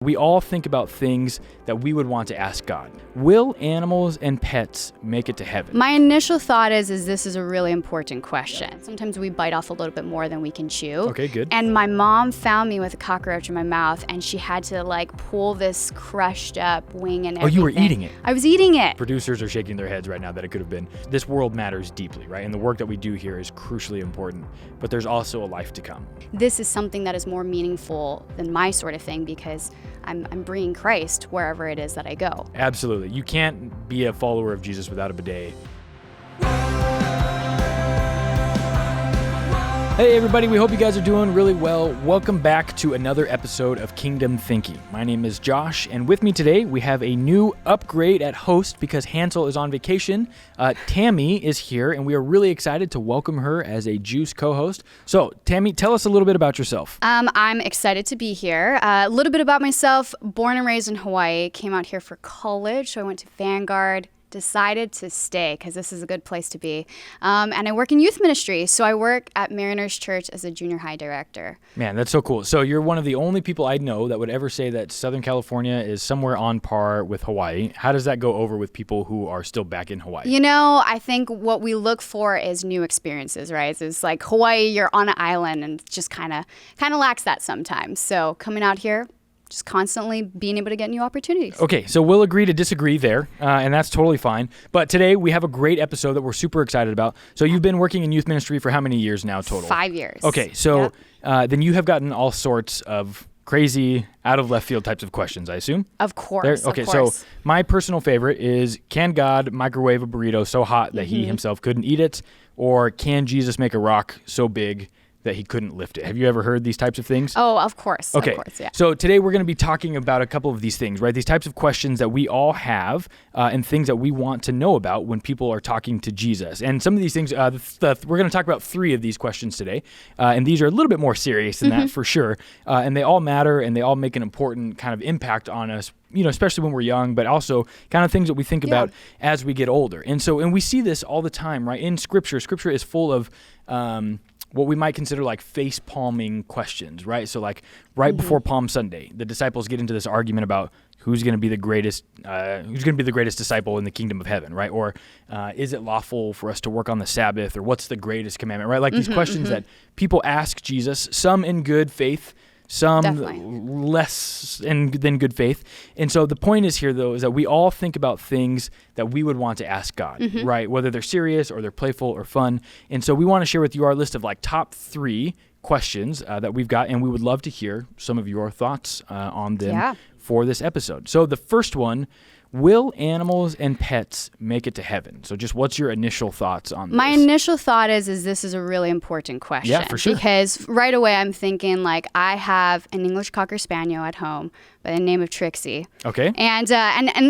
we all think about things that we would want to ask God. Will animals and pets make it to heaven? My initial thought is this is a really important question. Sometimes we bite off a little bit more than we can chew. Okay, good. And my mom found me with a cockroach in my mouth, and she had to pull this crushed up wing and everything. Oh, you were eating it? I was eating it. Producers are shaking their heads right now that it could have been. This world matters deeply, right? And the work that we do here is crucially important, but there's also a life to come. This is something that is more meaningful than my sort of thing because I'm bringing Christ wherever it is that I go. Absolutely. You can't be a follower of Jesus without a bidet. Hey everybody, we hope you guys are doing really well. Welcome back to another episode of Kingdom Thinking. My name is Josh, and with me today we have a new upgrade at host because Hansel is on vacation. Tammy is here, and we are really excited to welcome her as a JUCE co-host. So, Tammy, tell us a little bit about yourself. I'm excited to be here. A little bit about myself. Born and raised in Hawaii, came out here for college, so I went to Vanguard. Decided to stay because this is a good place to be. And I work in youth ministry. So I work at Mariners Church as a junior high director. Man, that's so cool. So you're one of the only people I know that would ever say that Southern California is somewhere on par with Hawaii. How does that go over with people who are still back in Hawaii? You know, I think what we look for is new experiences, right? It's like Hawaii, you're on an island and just kind of lacks that sometimes. So coming out here, just constantly being able to get new opportunities. Okay, so we'll agree to disagree there, and that's totally fine. But today we have a great episode that we're super excited about. So you've been working in youth ministry for how many years now total? 5 years. Okay, so then you have gotten all sorts of crazy, out of left field types of questions, I assume? Of course. Okay, of course. So my personal favorite is, can God microwave a burrito so hot that he himself couldn't eat it? Or can Jesus make a rock so big that he couldn't lift it? Have you ever heard these types of things? Oh, of course. Okay. Of course, yeah. So today we're going to be talking about a couple of these things, right? These types of questions that we all have and things that we want to know about when people are talking to Jesus. And some of these things, we're going to talk about 3 of these questions today. And these are a little bit more serious than that for sure. And they all matter and they all make an important kind of impact on us, you know, especially when we're young, but also kind of things that we think about as we get older. And we see this all the time, right? In Scripture. Scripture is full of what we might consider like face-palming questions, right? So like right before Palm Sunday, the disciples get into this argument about who's going to be the greatest disciple in the kingdom of heaven, right? Or is it lawful for us to work on the Sabbath? Or what's the greatest commandment, right? Like these questions that people ask Jesus, some in good faith, some less than good faith. And so the point is here, though, is that we all think about things that we would want to ask God, right? Whether they're serious or they're playful or fun. And so we want to share with you our list of like top 3 questions that we've got, and we would love to hear some of your thoughts on them for this episode. So the first one, will animals and pets make it to heaven? So just what's your initial thoughts on this? My initial thought is this is a really important question. Yeah, for sure. Because right away I'm thinking I have an English Cocker Spaniel at home by the name of Trixie. Okay. And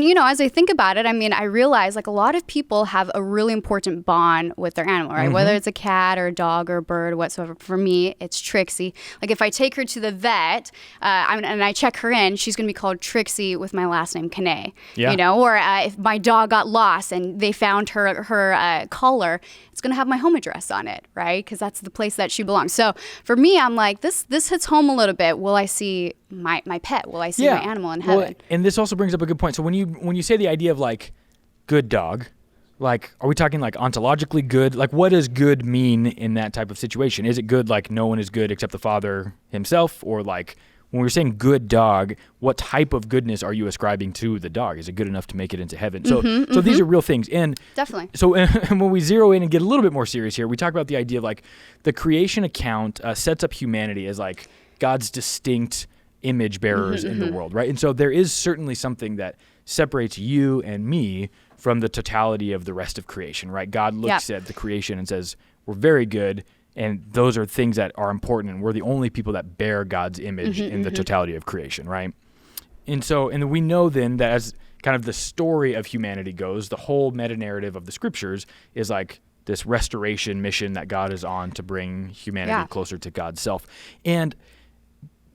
you know, as I think about it, I mean, I realize a lot of people have a really important bond with their animal, right? Whether it's a cat or a dog or a bird or whatsoever. For me, it's Trixie. Like if I take her to the vet and I check her in, she's going to be called Trixie with my last name, Kane. Yeah. You know, or if my dog got lost and they found her collar, it's going to have my home address on it, right? Because that's the place that she belongs. So for me, I'm like, this hits home a little bit. Will I see my pet? Will I see my animal in heaven? Well, and this also brings up a good point. So when you say the idea of like good dog, like are we talking like ontologically good? Like what does good mean in that type of situation? Is it good like no one is good except the Father himself? Or like when we're saying good dog, what type of goodness are you ascribing to the dog? Is it good enough to make it into heaven? So these are real things. And definitely. So and when we zero in and get a little bit more serious here, we talk about the idea of like the creation account sets up humanity as like God's distinct image bearers in the world, right? And so there is certainly something that separates you and me from the totality of the rest of creation, right? God looks at the creation and says, we're very good, and those are things that are important, and we're the only people that bear God's image in the totality of creation, right? And so, and we know then that as kind of the story of humanity goes, the whole meta-narrative of the scriptures is like this restoration mission that God is on to bring humanity closer to God's self. And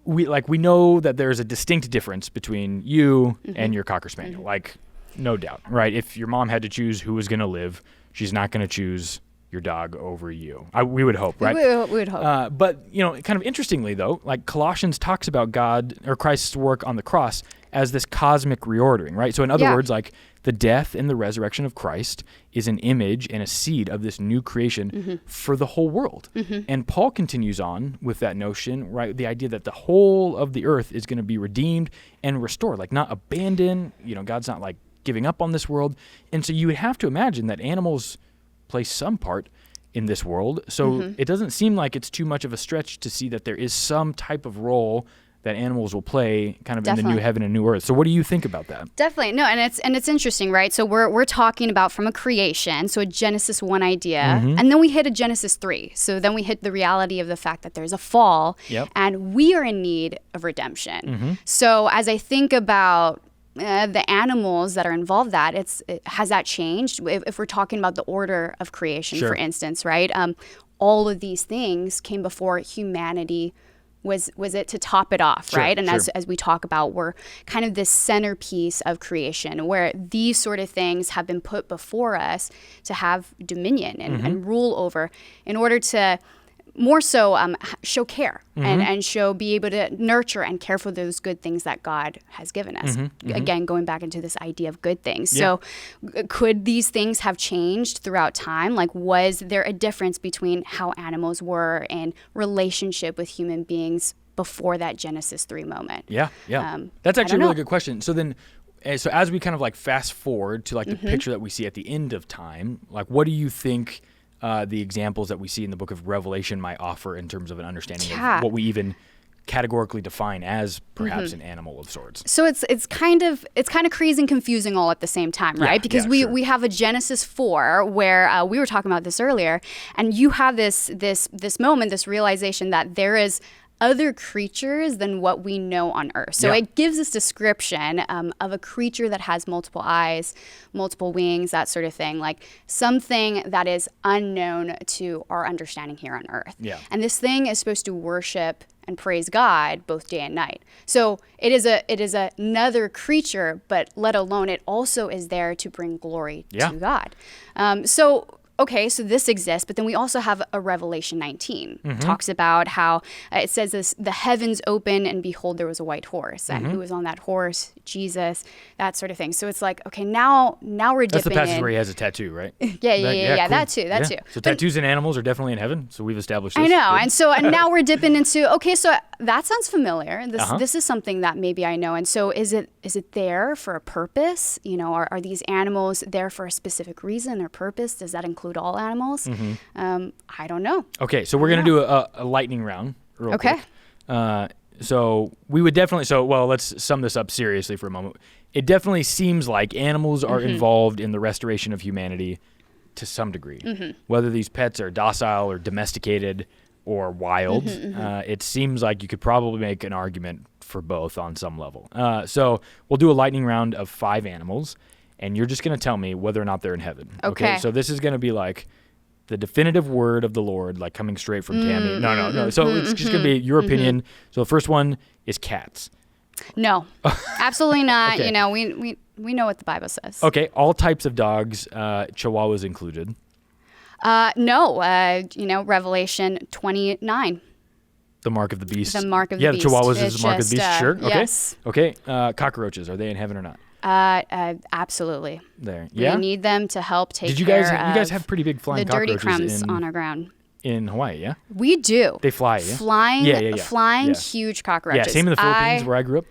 we know that there's a distinct difference between you and your Cocker Spaniel, like no doubt, right? If your mom had to choose who was going to live, she's not going to choose your dog over you. We would hope, right? We would hope. But, kind of interestingly, though, like Colossians talks about God or Christ's work on the cross as this cosmic reordering, right? So in other words, like the death and the resurrection of Christ is an image and a seed of this new creation for the whole world. And Paul continues on with that notion, right? The idea that the whole of the earth is going to be redeemed and restored, like not abandoned. God's not like giving up on this world. And so you would have to imagine that animals play some part in this world. So it doesn't seem like it's too much of a stretch to see that there is some type of role that animals will play kind of in the new heaven and new earth. So what do you think about that? Definitely. No, and it's interesting, right? So we're talking about from a creation, so a Genesis 1 idea, and then we hit a Genesis 3. So then we hit the reality of the fact that there's a fall, and we are in need of redemption. So as I think about the animals that are involved, has that changed? If we're talking about the order of creation, for instance, right? All of these things came before humanity was it to top it off, right? And as we talk about, we're kind of this centerpiece of creation where these sort of things have been put before us to have dominion and rule over in order to more so show care and be able to nurture and care for those good things that God has given us. Again, going back into this idea of good things. So could these things have changed throughout time? Like, was there a difference between how animals were in relationship with human beings before that Genesis 3 moment? Yeah. That's actually a really good question. So then, so as we kind of like fast forward to like the picture that we see at the end of time, like what do you think the examples that we see in the book of Revelation might offer in terms of an understanding of what we even categorically define as perhaps an animal of sorts? So it's kind of crazy and confusing all at the same time, right? Because we have a Genesis 4 where we were talking about this earlier, and you have this moment, this realization that there is other creatures than what we know on Earth. So it gives this description of a creature that has multiple eyes, multiple wings, that sort of thing, like something that is unknown to our understanding here on Earth. And this thing is supposed to worship and praise God both day and night. So it is another creature, but let alone it also is there to bring glory to God. Okay, so this exists, but then we also have a Revelation 19. Talks about how it says this: the heavens open, and behold, there was a white horse, and who was on that horse? Jesus, that sort of thing. So it's like, okay, now we're dipping in. That's the passage where he has a tattoo, right? Yeah, cool. that too. So tattoos and animals are definitely in heaven. So we've established this. I know, and now we're dipping into, okay, so that sounds familiar. This is something that maybe I know. And so is it there for a purpose? Are these animals there for a specific reason or purpose? Does that include all animals? I don't know. Okay, so we're going to do a lightning round real quick. So we would definitely, let's sum this up seriously for a moment. It definitely seems like animals are involved in the restoration of humanity to some degree. Whether these pets are docile or domesticated or wild, it seems like you could probably make an argument for both on some level. So we'll do a lightning round of 5 animals, and you're just going to tell me whether or not they're in heaven. Okay. So this is going to be like the definitive word of the Lord, like coming straight from Tammy. No. So it's just going to be your opinion. So the first one is cats. No, absolutely not. Okay. We know what the Bible says. Okay. All types of dogs, Chihuahuas included. No. Revelation 29. The mark of the beast. The mark of the beast. Yeah, the Chihuahuas is the mark of the beast. Sure. Okay. Yes. Okay. Cockroaches, are they in heaven or not? Absolutely. There. Yeah. We need them to help take care of you guys have pretty big flying the dirty cockroaches crumbs on our ground. In Hawaii, yeah? We do. They fly, yeah? Flying huge cockroaches. Yeah, same in the Philippines where I grew up.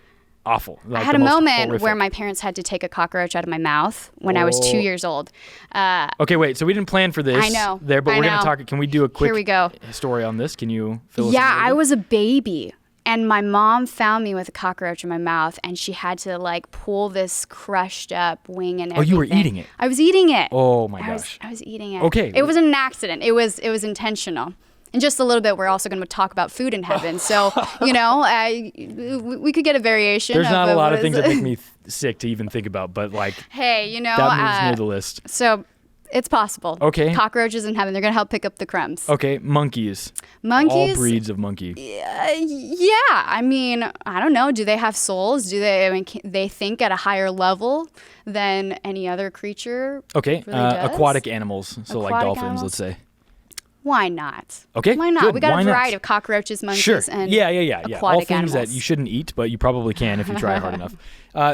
Awful. I had a moment where my parents had to take a cockroach out of my mouth when I was 2 years old. Okay, wait. So we didn't plan for this. I know. But we're going to talk. Can we do a quick story on this? Can you fill us in? Yeah, I was a baby. And my mom found me with a cockroach in my mouth, and she had to pull this crushed up wing and everything. Oh, you were eating it? I was eating it. Oh my gosh. I was eating it. Okay. It wasn't an accident. It was intentional. In just a little bit, we're also going to talk about food in heaven. So, we could get a variation. There's not a lot of things that make me sick to even think about, but hey, that moves near the list. So it's possible. Okay. Cockroaches in heaven, they're going to help pick up the crumbs. Okay, monkeys. Monkeys? All breeds of monkey. Yeah. I mean, I don't know. Do they have souls? They think at a higher level than any other creature? Okay. Really aquatic animals. So like dolphins, let's say. why not? Okay, why not? good. We got Why a not? variety of cockroaches, monkeys, Sure. and Yeah. aquatic All things animals. that you shouldn't eat, but you probably can if you try hard enough.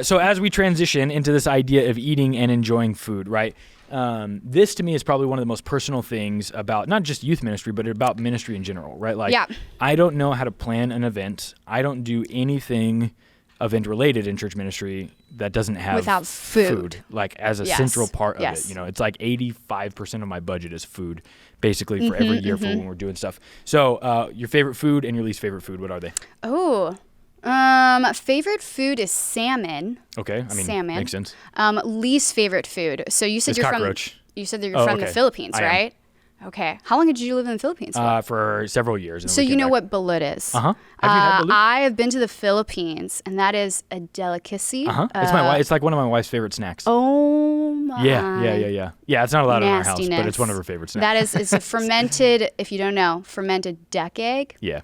So as we transition into this idea of eating and enjoying food, right? This to me is probably one of the most personal things about not just youth ministry, but about ministry in general, right? Like, I don't know how to plan an event. I don't do anything event related in church ministry that doesn't have without food like as a central part of it. You know, it's like 85% of my budget is food, basically for every year for when we're doing stuff. So your favorite food and your least favorite food, what are they? Favorite food is salmon. Okay, I mean, salmon. Makes sense. Least favorite food. So you said It's cockroach. You said that you're from the Philippines, right? Okay. How long did you live in the Philippines for? For several years. And so you know what balut is? Have you had balut? I have been to the Philippines, and that is a delicacy. It's it's like one of my wife's favorite snacks. Oh my. Yeah. Yeah, it's not allowed in our house, but it's one of her favorite snacks. That is, it's a fermented, if you don't know, fermented duck egg. Yeah.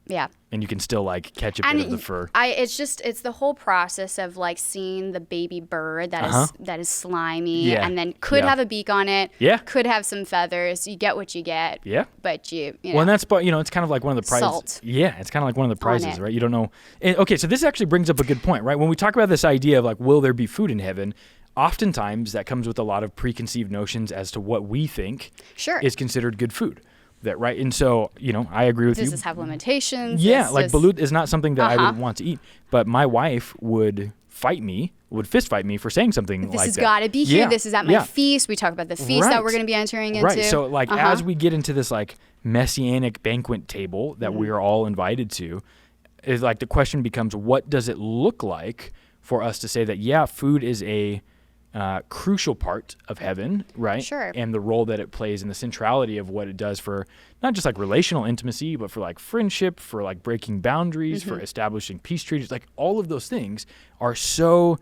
Yeah. And you can still like catch a bit of the fur. It's the whole process of like seeing the baby bird that is slimy and then could have a beak on it. Yeah. Could have some feathers. You get what you get. Yeah. But you know. Well, and that's, it's kind of like one of the prizes. Salt. Yeah. It's kind of like one of the prizes, right? You don't know. Okay. So this actually brings up a good point, right? When we talk about this idea of like, will there be food in heaven? Oftentimes that comes with a lot of preconceived notions as to what we think is considered good food. Right? And so, I agree with you. Does this have limitations? Yeah, balut is not something that I would want to eat. But my wife would fist fight me for saying something like that. This has got to be here. Yeah. This is at my feast. We talk about the feast that we're going to be entering into. Right. So, as we get into this, messianic banquet table that we are all invited to, is the question becomes, what does it look like for us to say that, food is a crucial part of heaven, right? Sure. And the role that it plays and the centrality of what it does for not just relational intimacy, but for friendship, for breaking boundaries, for establishing peace treaties. All of those things are so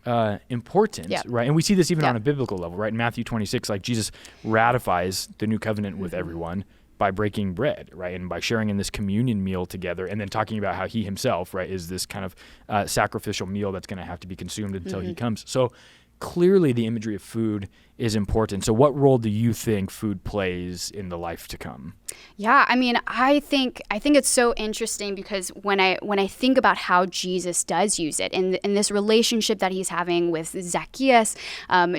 important, right? And we see this even on a biblical level, right? In Matthew 26, Jesus ratifies the new covenant with everyone by breaking bread, right? And by sharing in this communion meal together, and then talking about how he himself, right, is this kind of sacrificial meal that's going to have to be consumed until he comes. So clearly the imagery of food is important. So what role do you think food plays in the life to come? Yeah, I mean, I think it's so interesting because when I think about how Jesus does use it in this relationship that he's having with Zacchaeus,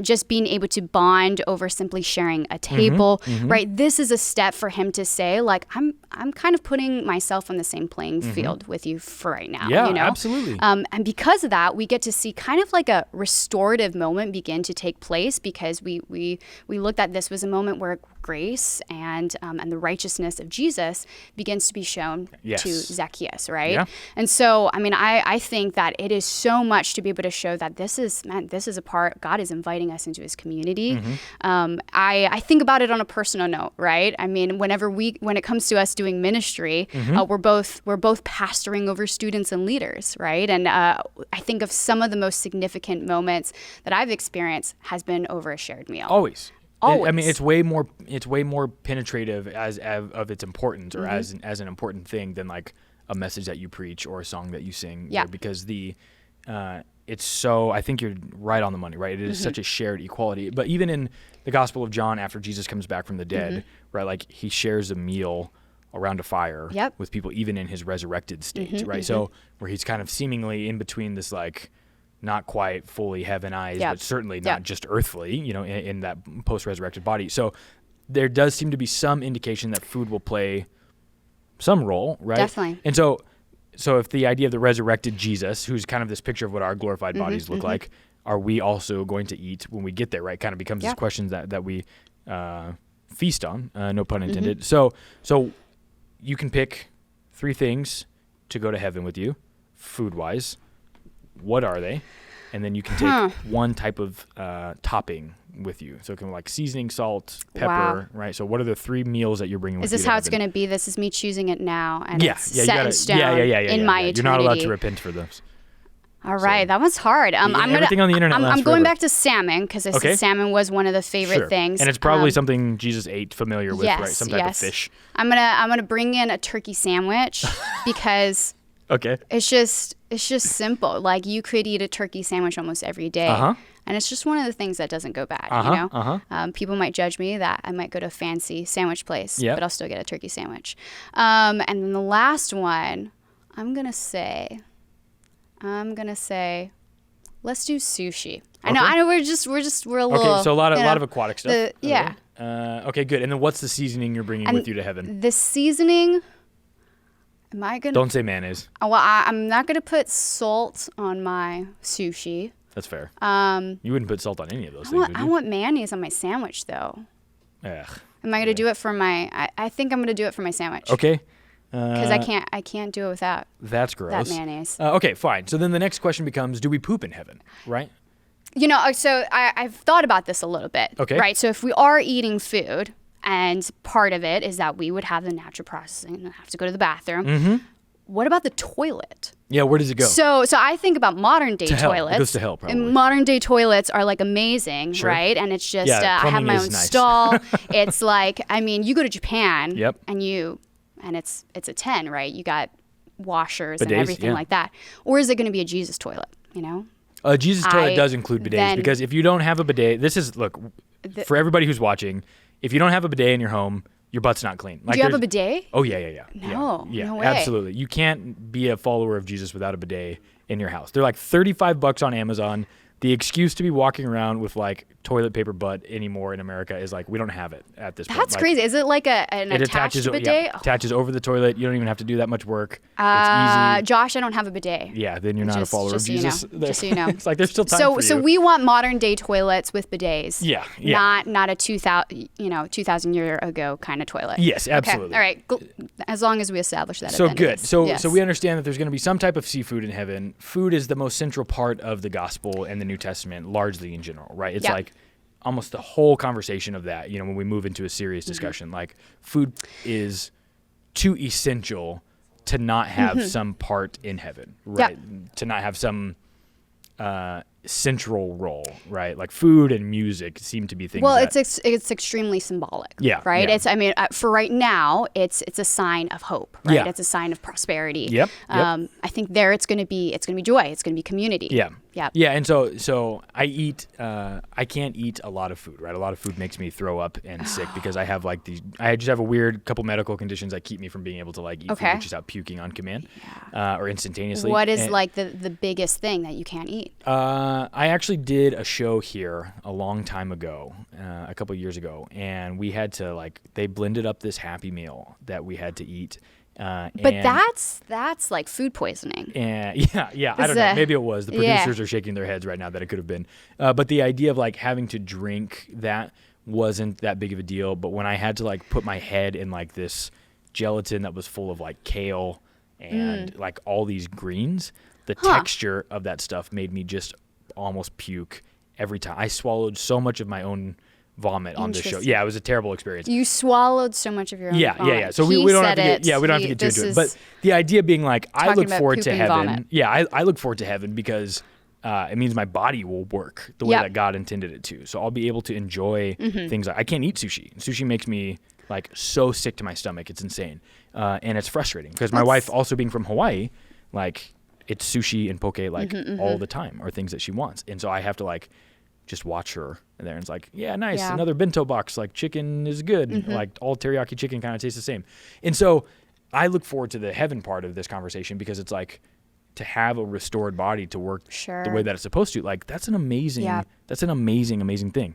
just being able to bond over simply sharing a table, right? This is a step for him to say, I'm kind of putting myself on the same playing field with you for right now. Yeah, absolutely. And because of that, we get to see kind of a restorative moment begin to take place because we looked at this was a moment where grace and the righteousness of Jesus begins to be shown to Zacchaeus, right? Yeah. And so, I mean, I think that it is so much to be able to show that this is a part, God is inviting us into his community. I think about it on a personal note, right? I mean, when it comes to us doing ministry, we're both pastoring over students and leaders, right? And I think of some of the most significant moments that I've experienced has been over a shared meal. Always. I mean, it's way more penetrative as of its importance or as an important thing than a message that you preach or a song that you sing. Yeah. Because it's so, I think you're right on the money, right? It is such a shared equality. But even in the Gospel of John, after Jesus comes back from the dead, right? He shares a meal around a fire with people, even in his resurrected state, right? So where he's kind of seemingly in between this not quite fully heavenized, but certainly not just earthly, in that post-resurrected body. So there does seem to be some indication that food will play some role, right? Definitely. And so if the idea of the resurrected Jesus, who's kind of this picture of what our glorified bodies look like, are we also going to eat when we get there, right? Kind of becomes this question that we feast on, no pun intended. So you can pick 3 things to go to heaven with you, food-wise. What are they? And then you can take one type of topping with you. So it can be seasoning, salt, pepper, right? So what are the 3 meals that you're bringing with you? Is this how it's going to be? This is me choosing it now, and it's set in stone in my eternity. You're not allowed to repent for those. All right, that was hard. Everything on the internet I'm going back to salmon because I said salmon was one of the favorite things, and it's probably something Jesus ate familiar with, right? Some type of fish. I'm gonna bring in a turkey sandwich because Okay. It's just simple. Like you could eat a turkey sandwich almost every day. And it's just one of the things that doesn't go bad, you know? People might judge me that I might go to a fancy sandwich place, but I'll still get a turkey sandwich. And then the last one, I'm going to say, let's do sushi. I know we're a little. Okay, so a lot of aquatic stuff. Yeah. Okay, good. And then what's the seasoning you're bringing with you to heaven? The seasoning, am I going to? Don't say mayonnaise. Well, I'm not going to put salt on my sushi. That's fair. You wouldn't put salt on any of those things, would you? I want mayonnaise on my sandwich, though. Ugh. Am I going to do it for my? I think I'm going to do it for my sandwich. Okay. Because I can't do it without. That's gross. That mayonnaise. Okay, fine. So then the next question becomes: do we poop in heaven? Right. You know, so I've thought about this a little bit. Okay. Right. So if we are eating food, and part of it is that we would have the natural processing and have to go to the bathroom. What about the toilet? Yeah, where does it go? So I think about modern day toilets. It goes to hell, probably. And modern day toilets are like amazing, right? And it's just I have my own stall. It's like, I mean, you go to Japan and it's a 10, right? You got washers and everything like that. Or is it going to be a Jesus toilet, you know? A Jesus toilet does include bidets because if you don't have a bidet, for everybody who's watching, if you don't have a bidet in your home, your butt's not clean. Like, do you have a bidet? Oh, yeah. No way. Absolutely. You can't be a follower of Jesus without a bidet in your house. They're like $35 on Amazon. The excuse to be walking around with like toilet paper butt anymore in America is like, we don't have it at this point. That's crazy. Is it like an attached bidet? Yeah, attaches over the toilet. You don't even have to do that much work. It's easy. Josh, I don't have a bidet. Yeah, then you're not a follower of Jesus. Just so you know. It's like there's still time for you. So we want modern day toilets with bidets. Yeah. Not a 2000 year ago kind of toilet. Yes, absolutely. Okay. All right. As long as we establish that. So good. So we understand that there's going to be some type of seafood in heaven. Food is the most central part of the gospel and the New Testament, largely in general, right? It's like almost the whole conversation of that, when we move into a serious discussion, like food is too essential to not have some part in heaven, right? To not have some central role, right? Like food and music seem to be things. Well, it's extremely symbolic, right? Yeah. It's for right now, it's a sign of hope, right? Yeah. It's a sign of prosperity. Yep. I think there it's going to be joy. It's going to be community. Yeah. Yeah. Yeah. And so I can't eat a lot of food, right? A lot of food makes me throw up and sick because I just have a weird couple medical conditions that keep me from being able to like eat food, which is out puking on command or instantaneously. What is like the biggest thing that you can't eat? I actually did a show here a long time ago, a couple years ago, and we had to they blended up this Happy Meal that we had to eat. But that's like food poisoning. And yeah. I don't know. Maybe it was. The producers are shaking their heads right now that it could have been. But the idea of having to drink that wasn't that big of a deal. But when I had to put my head in this gelatin that was full of kale and all these greens, the texture of that stuff made me just almost puke every time. I swallowed so much of my own vomit on this show. Yeah, it was a terrible experience. You swallowed so much of your own vomit. Yeah. So we don't have to get we don't have to get too into it. But the idea being I look forward to heaven. Vomit. Yeah, I look forward to heaven because it means my body will work the way that God intended it to. So I'll be able to enjoy things. I can't eat sushi. Sushi makes me so sick to my stomach. It's insane. And it's frustrating because my wife, also being from Hawaii, it's sushi and poke all the time are things that she wants. And so I have to just watch her there and it's nice. Yeah. Another bento box, chicken is good. All teriyaki chicken kind of tastes the same. And so I look forward to the heaven part of this conversation because it's to have a restored body to work the way that it's supposed to. That's an amazing thing.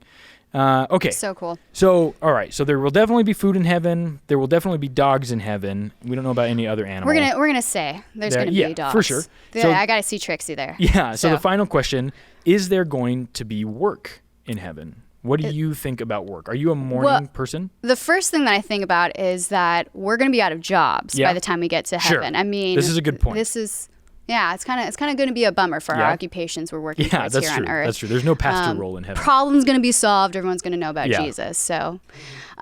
Okay. So cool. So, all right. So there will definitely be food in heaven. There will definitely be dogs in heaven. We don't know about any other animal. We're gonna say there's gonna be dogs. For sure. So I gotta see Trixie there. Yeah. So the final question, is there going to be work in heaven? What do you think about work? Are you a morning person? The first thing that I think about is that we're going to be out of jobs by the time we get to heaven. I mean, this is a good point. It's kind of going to be a bummer for our occupations we're working towards here on earth. That's true. There's no pastor role in heaven. Problem's going to be solved. Everyone's going to know about Jesus. So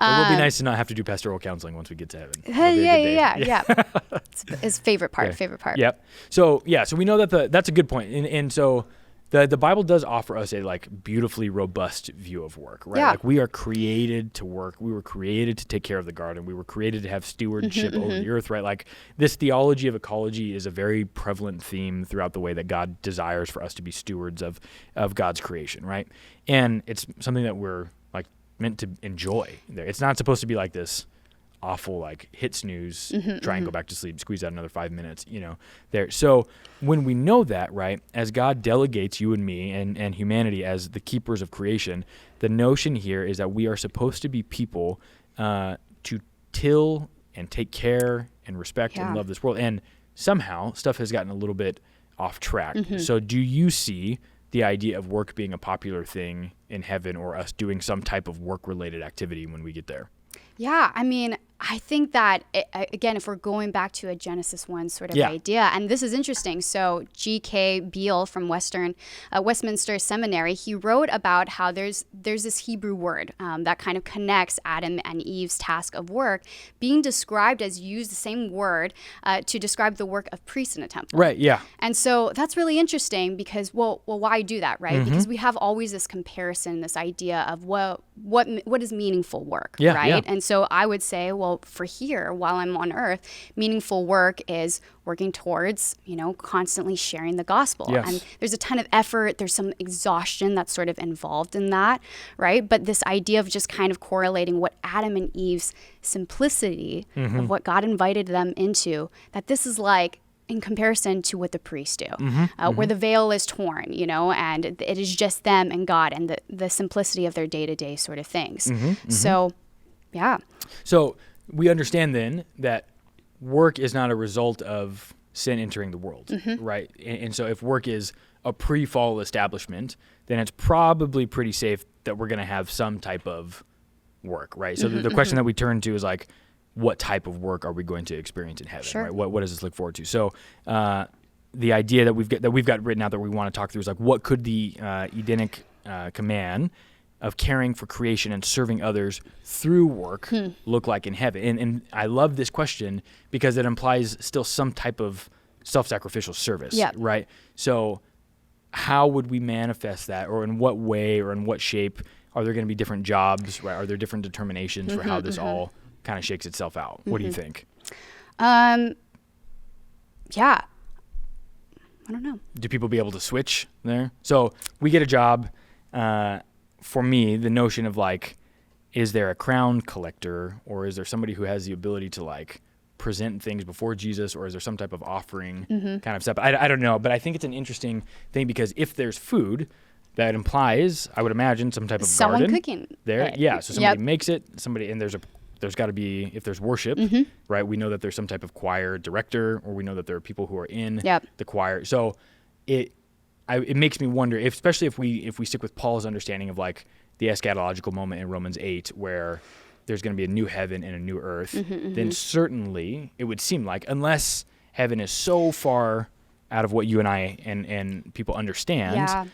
it will be nice to not have to do pastoral counseling once we get to heaven. Yeah. It's his favorite part. Yep. So we know that that's a good point. And so the Bible does offer us a like beautifully robust view of work, right? Yeah. Like we are created to work. We were created to take care of the garden. We were created to have stewardship over the earth, right? Like this theology of ecology is a very prevalent theme throughout the way that God desires for us to be stewards of God's creation, right? And it's something that we're like meant to enjoy. It's not supposed to be like this awful like hit snooze, try and go back to sleep, squeeze out another 5 minutes, there. So when we know that, right, as God delegates you and me and humanity as the keepers of creation, the notion here is that we are supposed to be people to till and take care and respect and love this world. And somehow stuff has gotten a little bit off track. So do you see the idea of work being a popular thing in heaven, or us doing some type of work-related activity when we get there? Yeah, I mean, I think that, again, if we're going back to a Genesis 1 sort of idea, and this is interesting. So G.K. Beale from Westminster Seminary, he wrote about how there's this Hebrew word that kind of connects Adam and Eve's task of work being described as used the same word to describe the work of priests in a temple. Right, yeah. And so that's really interesting because, well, why do that, right? Because we have always this comparison, this idea of what is meaningful work, right? Yeah. And so I would say, well, for here, while I'm on earth, meaningful work is working towards, constantly sharing the gospel. Yes. And there's a ton of effort. There's some exhaustion that's sort of involved in that, right? But this idea of just kind of correlating what Adam and Eve's simplicity of what God invited them into, that this is like, in comparison to what the priests do, where the veil is torn, and it is just them and God and the simplicity of their day-to-day sort of things. So, yeah. So we understand then that work is not a result of sin entering the world, right? And so if work is a pre-fall establishment, then it's probably pretty safe that we're going to have some type of work, right? So the question that we turn to is like, what type of work are we going to experience in heaven, right? What does this look forward to? So the idea that we've got written out that we want to talk through is like, what could the Edenic command of caring for creation and serving others through work look like in heaven? And I love this question because it implies still some type of self-sacrificial service, right? So how would we manifest that, or in what way or in what shape? Are there going to be different jobs, right? Are there different determinations for how this all kind of shakes itself out? What do you think? Yeah. I don't know. Do people be able to switch there? So we get a job. For me, the notion of like, is there a crown collector, or is there somebody who has the ability to like present things before Jesus, or is there some type of offering kind of stuff? I don't know, but I think it's an interesting thing because if there's food, that implies, I would imagine, some type of someone garden cooking there. it. Yeah, so somebody makes it, and there's got to be, if there's worship, right? We know that there's some type of choir director, or we know that there are people who are in the choir. So it makes me wonder, especially if we stick with Paul's understanding of like the eschatological moment in Romans 8, where there's going to be a new heaven and a new earth, then certainly it would seem like, unless heaven is so far out of what you and I and people understand,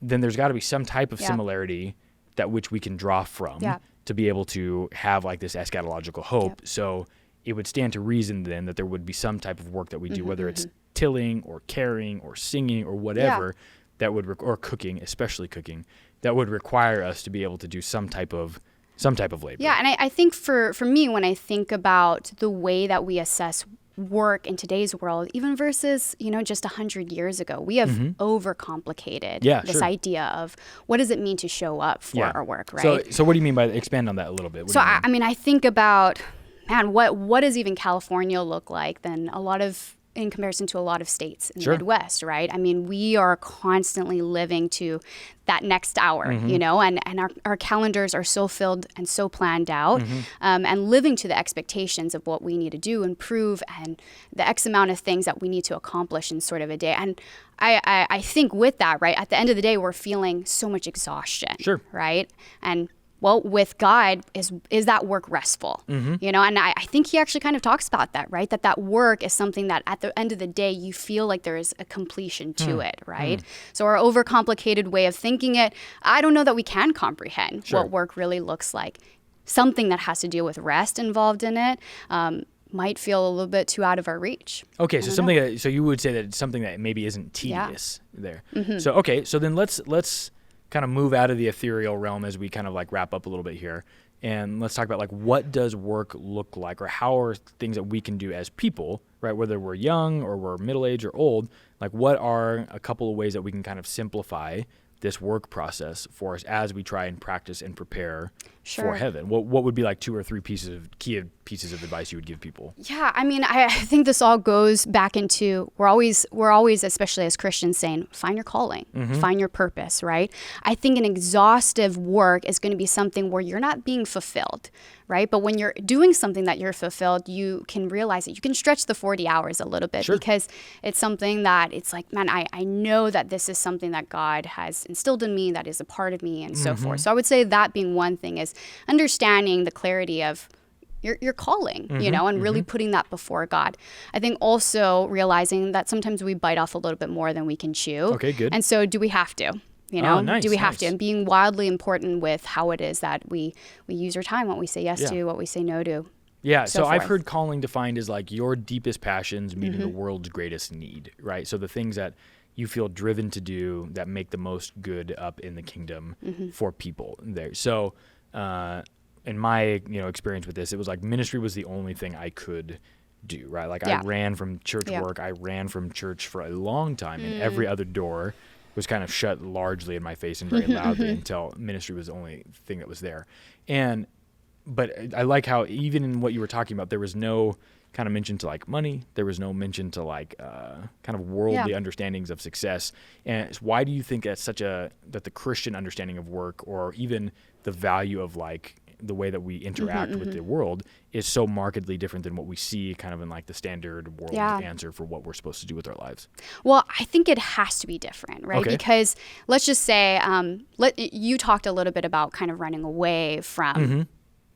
then there's got to be some type of similarity that which we can draw from to be able to have like this eschatological hope. So it would stand to reason then that there would be some type of work that we do, whether it's tilling or caring or singing or whatever, that would or cooking, especially cooking, that would require us to be able to do some type of labor. Yeah, and I think for me, when I think about the way that we assess work in today's world, even versus, just 100 years ago, we have overcomplicated this idea of what does it mean to show up for our work, right? So what do you mean by, expand on that a little bit? So I mean, I think about, man, what does even California look like then in comparison to a lot of states in the Midwest, right? I mean, we are constantly living to that next hour, and our calendars are so filled and so planned out, and living to the expectations of what we need to do and prove, and the X amount of things that we need to accomplish in sort of a day. And I think with that, right, at the end of the day, we're feeling so much exhaustion, right? And well, with God, is that work restful? And I think he actually kind of talks about that, right? That work is something that at the end of the day, you feel like there is a completion to it, right? So our overcomplicated way of thinking it, I don't know that we can comprehend what work really looks like. Something that has to do with rest involved in it. might feel a little bit too out of our reach. Okay, so so you would say that it's something that maybe isn't tedious there. So so then let's kind of move out of the ethereal realm as we kind of like wrap up a little bit here, and let's talk about like what does work look like, or how are things that we can do as people, right? Whether we're young or we're middle-aged or old, like what are a couple of ways that we can kind of simplify this work process for us as we try and practice and prepare for heaven? What would be like 2 or 3 key pieces of advice you would give people? Yeah, I mean, I think this all goes back into we're always, especially as Christians, saying find your calling, find your purpose, right? I think an exhaustive work is going to be something where you're not being fulfilled, right? But when you're doing something that you're fulfilled, you can realize that you can stretch the 40 hours a little bit because it's something that it's like, man, I know that this is something that God has instilled in me, that is a part of me, and so forth. So I would say that being one thing is understanding the clarity of your calling, you know, and really putting that before God. I think also realizing that sometimes we bite off a little bit more than we can chew. Okay, good. And so do we have to? You know, do we have to? And being wildly important with how it is that we use our time, what we say yes to, what we say no to. Yeah, so I've heard calling defined as like your deepest passions meeting the world's greatest need, right? So the things that you feel driven to do that make the most good up in the kingdom for people there. So in my experience with this, it was like ministry was the only thing I could do, right? Like I ran from church work, I ran from church for a long time, and every other door was kind of shut largely in my face and very loudly until ministry was the only thing that was there. But I like how even in what you were talking about, there was no kind of mention to like money. There was no mention to like kind of worldly understandings of success. And why do you think that's that the Christian understanding of work, or even the value of like the way that we interact with the world, is so markedly different than what we see kind of in like the standard world answer for what we're supposed to do with our lives? Well, I think it has to be different, right? Because let's just say, you talked a little bit about kind of running away from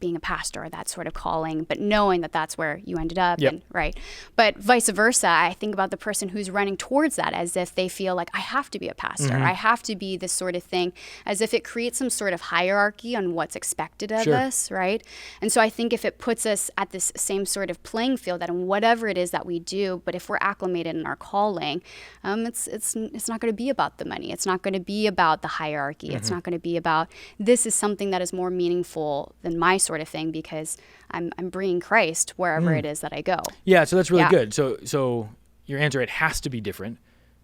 being a pastor or that sort of calling, but knowing that that's where you ended up, and right. But vice versa, I think about the person who's running towards that as if they feel like I have to be a pastor, I have to be this sort of thing, as if it creates some sort of hierarchy on what's expected of us, right? And so I think if it puts us at this same sort of playing field, that in whatever it is that we do, but if we're acclimated in our calling, it's not going to be about the money. It's not going to be about the hierarchy. It's not going to be about this is something that is more meaningful than my sort of thing, because I'm bringing Christ wherever it is that I go. Yeah, so that's really good. So your answer, it has to be different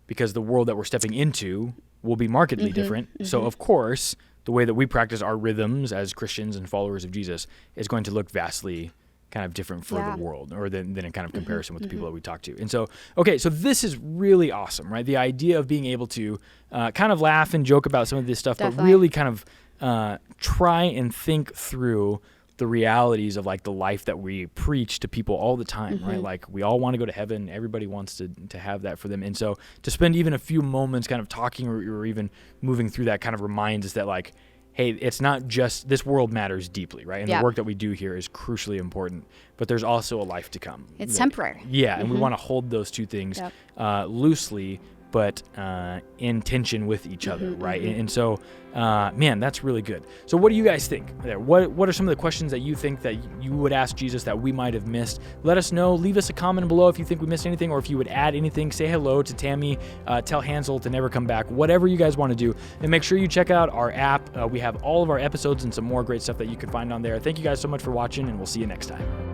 because the world that we're stepping into will be markedly different. So of course, the way that we practice our rhythms as Christians and followers of Jesus is going to look vastly kind of different for the world, or than in kind of comparison with the people that we talk to. And so, okay, so this is really awesome, right? The idea of being able to kind of laugh and joke about some of this stuff, but really kind of try and think through the realities of like the life that we preach to people all the time, right? Like we all want to go to heaven. Everybody wants to have that for them. And so to spend even a few moments kind of talking or even moving through that kind of reminds us that like, hey, it's not just, this world matters deeply, right? And the work that we do here is crucially important, but there's also a life to come. It's temporary. Yeah, and we want to hold those two things loosely, but in tension with each other, right? And so, man, that's really good. So what do you guys think there? What are some of the questions that you think that you would ask Jesus that we might have missed? Let us know. Leave us a comment below if you think we missed anything, or if you would add anything. Say hello to Tammy. Tell Hansel to never come back. Whatever you guys want to do. And make sure you check out our app. We have all of our episodes and some more great stuff that you can find on there. Thank you guys so much for watching, and we'll see you next time.